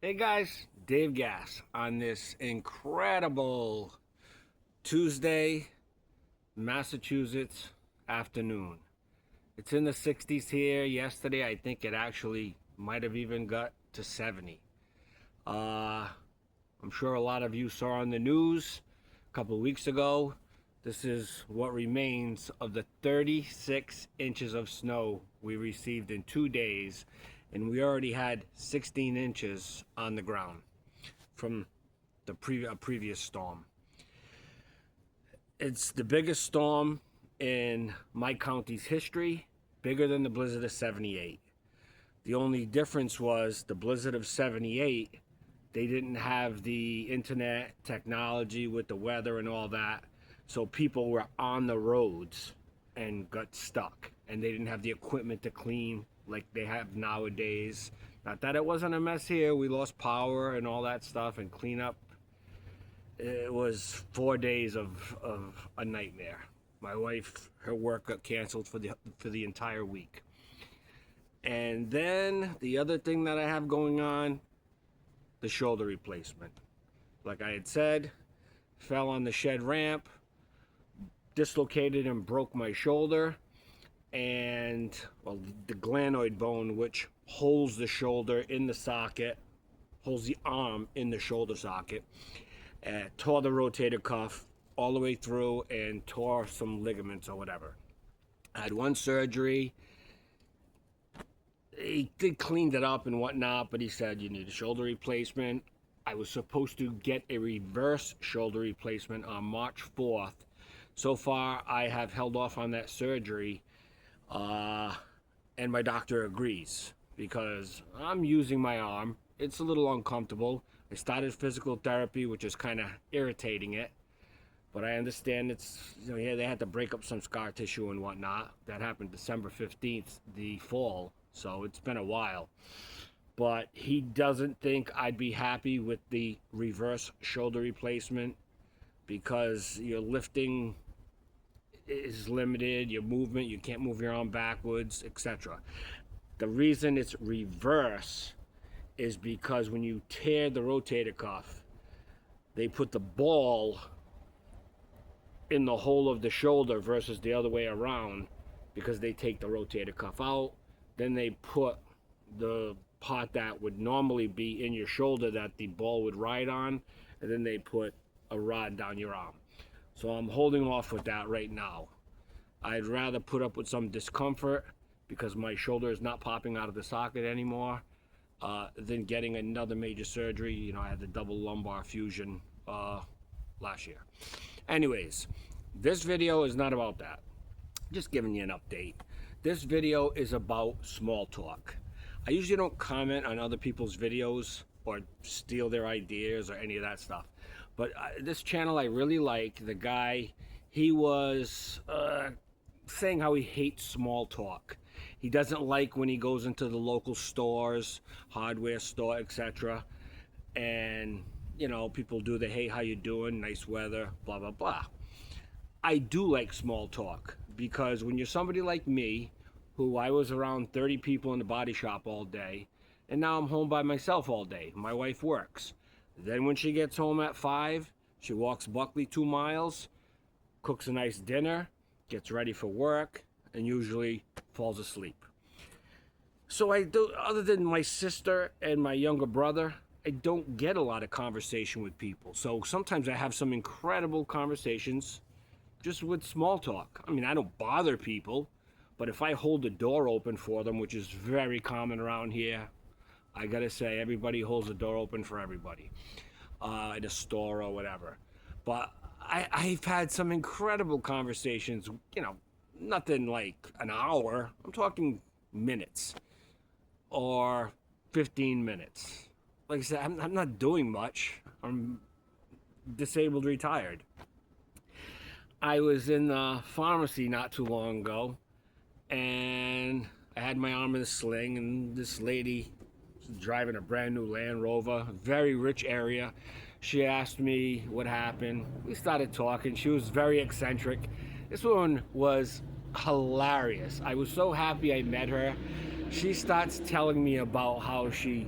Hey guys, Dave Gass on this incredible Tuesday, Massachusetts afternoon. It's in the 60s here. Yesterday, I think it actually might have even got to 70. I'm sure a lot of you saw on the news a couple of weeks ago. This is what remains of the 36 inches of snow we received in 2 days, and we already had 16 inches on the ground from the previous storm. It's the biggest storm in my county's history, bigger than the blizzard of 78. The only difference was the blizzard of 78, they didn't have the internet technology with the weather and all that, so people were on the roads and got stuck, and they didn't have the equipment to clean like they have nowadays. Not that it wasn't a mess here. We lost power and all that stuff and cleanup. It was 4 days of a nightmare. My wife, her work got canceled for the entire week. And then the other thing that I have going on, the shoulder replacement. Like I had said, fell on the shed ramp, dislocated and broke my shoulder, and well, the glenoid bone, which holds the shoulder in the socket, holds the arm in the shoulder socket, tore the rotator cuff all the way through and tore some ligaments or whatever. I had one surgery. He did cleaned it up and whatnot, but he said you need a shoulder replacement. I was supposed to get a reverse shoulder replacement on March 4th. So far, I have held off on that surgery, and my doctor agrees because I'm using my arm. It's a little uncomfortable. I started physical therapy, which is kind of irritating it, but I understand it's, yeah, they had to break up some scar tissue and whatnot. That happened December 15th, the fall, so it's been a while. But he doesn't think I'd be happy with the reverse shoulder replacement because your lifting is limited, your movement, you can't move your arm backwards, etc. The reason it's reverse is because when you tear the rotator cuff, they put the ball in the hole of the shoulder versus the other way around, because they take the rotator cuff out, then they put the part that would normally be in your shoulder that the ball would ride on, and then they put a rod down your arm. So I'm holding off with that right now. I'd rather put up with some discomfort because my shoulder is not popping out of the socket anymore than getting another major surgery. I had the double lumbar fusion last year. Anyways, this video is not about that. Just giving you an update. This video is about small talk. I usually don't comment on other people's videos or steal their ideas or any of that stuff. But this channel I really like. The guy, he was saying how he hates small talk. He doesn't like when he goes into the local stores, hardware store, etc. And, people do the, hey, how you doing? Nice weather, blah, blah, blah. I do like small talk because when you're somebody like me, who I was around 30 people in the body shop all day, and now I'm home by myself all day. My wife works. Then when she gets home at 5, she walks Buckley 2 miles, cooks a nice dinner, gets ready for work, and usually falls asleep. So I do, other than my sister and my younger brother, I don't get a lot of conversation with people. So sometimes I have some incredible conversations just with small talk. I mean, I don't bother people, but if I hold the door open for them, which is very common around here, I gotta say, everybody holds the door open for everybody at a store or whatever. But I've had some incredible conversations, nothing like an hour. I'm talking minutes or 15 minutes. Like I said, I'm not doing much. I'm disabled, retired. I was in the pharmacy not too long ago, and I had my arm in a sling, and this lady driving a brand new Land Rover, very rich area. She asked me what happened. We started talking. She was very eccentric. This woman was hilarious. I was so happy I met her. She starts telling me about how she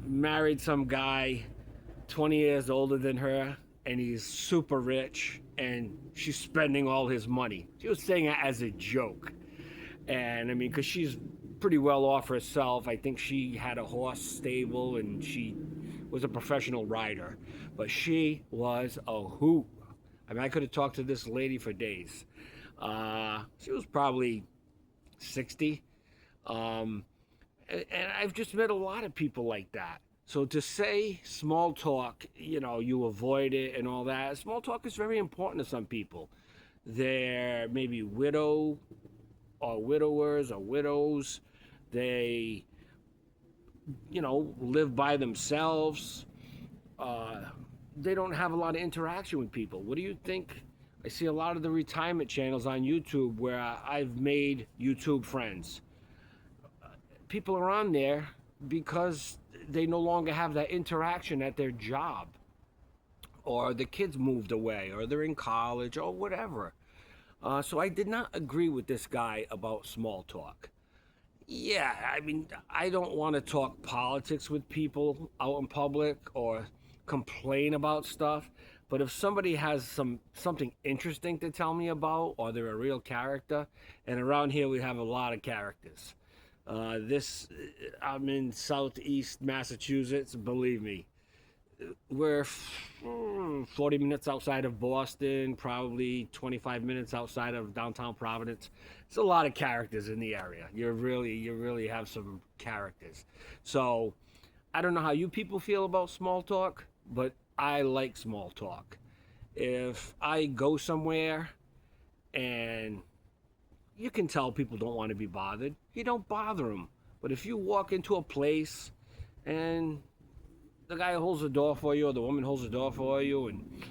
married some guy 20 years older than her, and he's super rich, and she's spending all his money. She was saying it as a joke. And I mean, because she's pretty well off herself. I think she had a horse stable and she was a professional rider. But she was a hoot. I mean, I could have talked to this lady for days. She was probably 60. And I've just met a lot of people like that. So to say small talk, you avoid it and all that, small talk is very important to some people. They're maybe widow or widowers or widows. They, live by themselves. They don't have a lot of interaction with people. What do you think? I see a lot of the retirement channels on YouTube where I've made YouTube friends. People are on there because they no longer have that interaction at their job, or the kids moved away, or they're in college, or whatever. So I did not agree with this guy about small talk. Yeah, I mean, I don't want to talk politics with people out in public or complain about stuff. But if somebody has something interesting to tell me about, or they're a real character, and around here we have a lot of characters. I'm in southeast Massachusetts. Believe me, we're 40 minutes outside of Boston, probably 25 minutes outside of downtown Providence. It's a lot of characters in the area. You really have some characters. So I don't know how you people feel about small talk, but I like small talk. If I go somewhere and you can tell people don't want to be bothered, you don't bother them. But if you walk into a place and the guy holds the door for you or the woman holds the door for you, and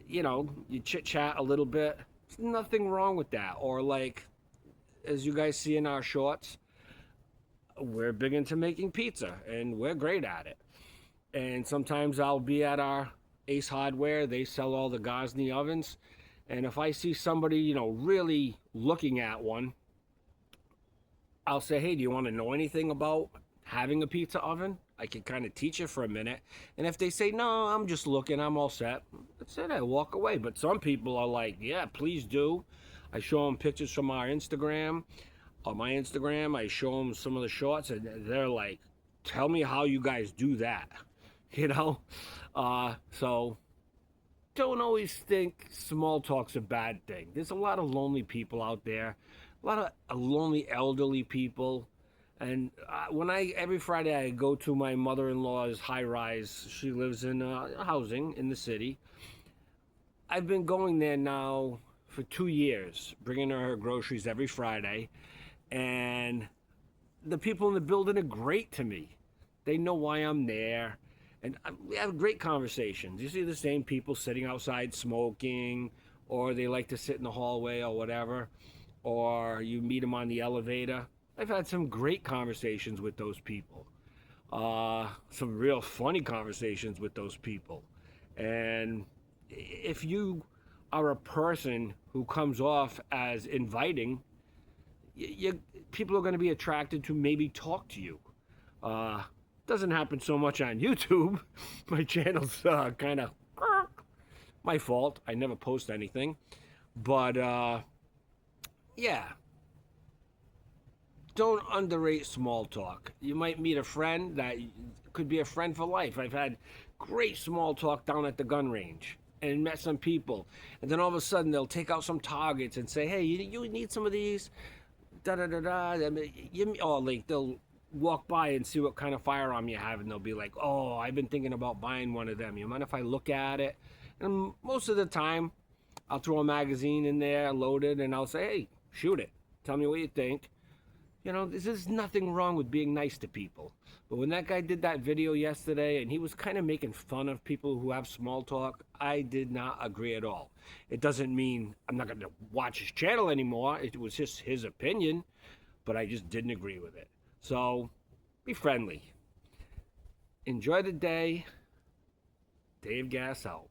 you chit chat a little bit, there's nothing wrong with that. Or like, as you guys see in our shorts, we're big into making pizza and we're great at it. And sometimes I'll be at our Ace Hardware. They sell all the Gosney ovens. And if I see somebody, really looking at one, I'll say, hey, do you want to know anything about having a pizza oven? I can kind of teach you for a minute. And if they say, no, I'm just looking, I'm all set, that's it, I walk away. But some people are like, yeah, please do. I show them pictures from our Instagram. On my Instagram, I show them some of the shorts, and they're like, tell me how you guys do that. So don't always think small talk's a bad thing. There's a lot of lonely people out there, a lot of lonely elderly people. And every Friday I go to my mother-in-law's high-rise. She lives in housing in the city. I've been going there now for 2 years, bringing her groceries every Friday. And the people in the building are great to me. They know why I'm there. And we have great conversations. You see the same people sitting outside smoking, or they like to sit in the hallway or whatever, or you meet them on the elevator. I've had some great conversations with those people. Some real funny conversations with those people. And if you are a person who comes off as inviting, people are going to be attracted to maybe talk to you. Doesn't happen so much on YouTube. My channel's kind of my fault. I never post anything. But yeah, don't underrate small talk. You might meet a friend that could be a friend for life. I've had great small talk down at the gun range and met some people. And then all of a sudden they'll take out some targets and say, hey, you need some of these? Da-da-da-da. Or like they'll walk by and see what kind of firearm you have, and they'll be like, oh, I've been thinking about buying one of them. You mind if I look at it? And most of the time, I'll throw a magazine in there, loaded, and I'll say, hey, shoot it. Tell me what you think. There's nothing wrong with being nice to people. But when that guy did that video yesterday, and he was kind of making fun of people who have small talk, I did not agree at all. It doesn't mean I'm not going to watch his channel anymore. It was just his opinion, but I just didn't agree with it. So, be friendly. Enjoy the day. Dave Gass out.